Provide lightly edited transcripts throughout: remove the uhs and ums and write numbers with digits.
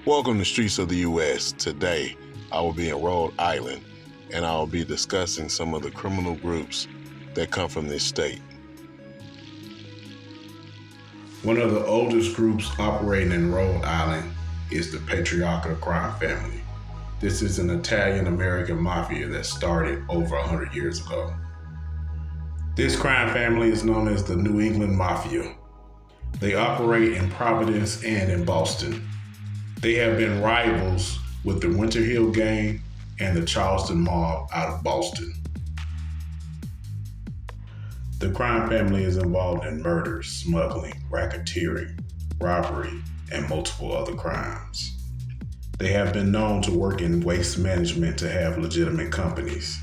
Welcome to Streets of the U.S. Today, I will be in Rhode Island, and I will be discussing some of the criminal groups that come from this state. One of the oldest groups operating in Rhode Island is the Patriarchal crime family. This is an Italian-American mafia that started over 100 years ago. This crime family is known as the New England Mafia. They operate in Providence and in Boston. They have been rivals with the Winter Hill Gang and the Charleston Mob out of Boston. The crime family is involved in murders, smuggling, racketeering, robbery, and multiple other crimes. They have been known to work in waste management to have legitimate companies.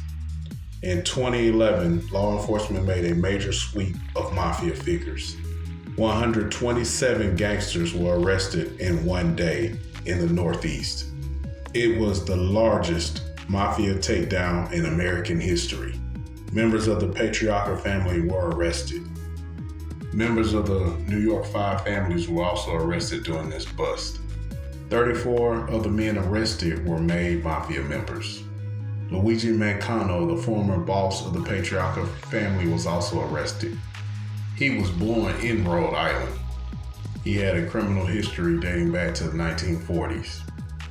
In 2011, law enforcement made a major sweep of mafia figures. 127 gangsters were arrested in one day in the Northeast. It was the largest mafia takedown in American history. Members of the Patriarchal family were arrested. Members of the New York Five families were also arrested during this bust. 34 of the men arrested were made mafia members. Luigi Mancano, the former boss of the Patriarchal family, was also arrested. He was born in Rhode Island. He had a criminal history dating back to the 1940s.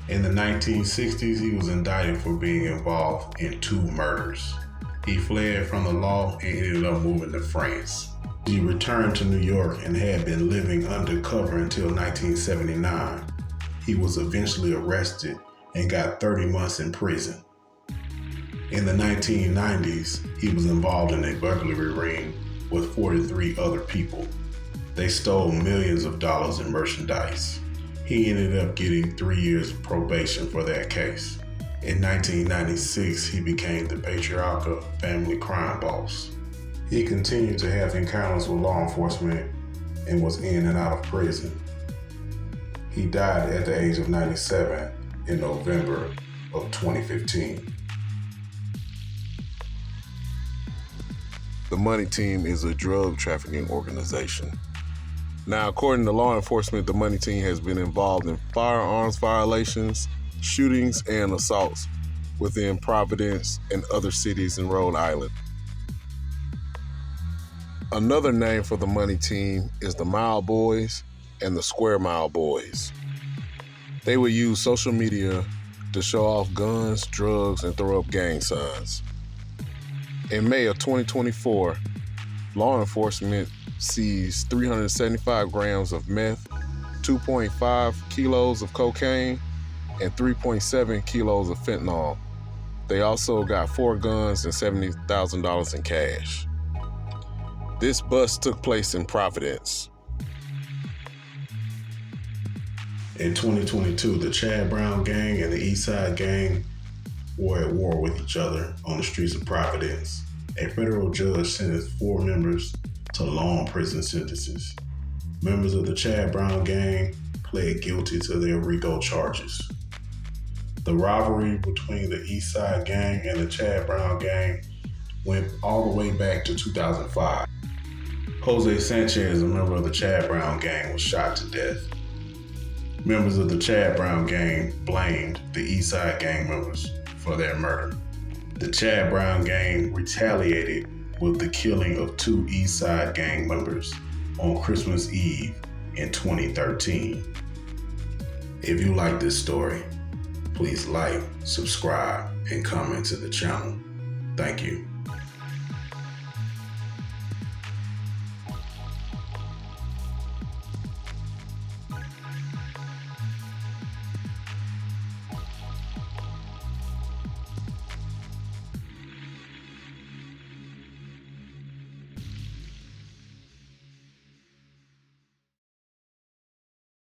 In the 1960s, he was indicted for being involved in 2 murders. He fled from the law and ended up moving to France. He returned to New York and had been living undercover until 1979. He was eventually arrested and got 30 months in prison. In the 1990s, he was involved in a burglary ring with 43 other people. They stole millions of dollars in merchandise. He ended up getting 3 years of probation for that case. In 1996, he became the Patriarchal family crime boss. He continued to have encounters with law enforcement and was in and out of prison. He died at the age of 97 in November of 2015. The Money Team is a drug trafficking organization. Now, according to law enforcement, the Money Team has been involved in firearms violations, shootings, and assaults within Providence and other cities in Rhode Island. Another name for the Money Team is the Mile Boys and the Square Mile Boys. They would use social media to show off guns, drugs, and throw up gang signs. In May of 2024, law enforcement seized 375 grams of meth, 2.5 kilos of cocaine, and 3.7 kilos of fentanyl. They also got 4 guns and $70,000 in cash. This bust took place in Providence. In 2022, the Chad Brown Gang and the East Side Gang were at war with each other on the streets of Providence. A federal judge sentenced 4 members to long prison sentences. Members of the Chad Brown Gang pled guilty to their RICO charges. The rivalry between the East Side Gang and the Chad Brown Gang went all the way back to 2005. Jose Sanchez, a member of the Chad Brown Gang, was shot to death. Members of the Chad Brown Gang blamed the East Side Gang members for their murder. The Chad Brown Gang retaliated with the killing of 2 East Side Gang members on Christmas Eve in 2013. If you like this story, please like, subscribe, and comment to the channel. Thank you.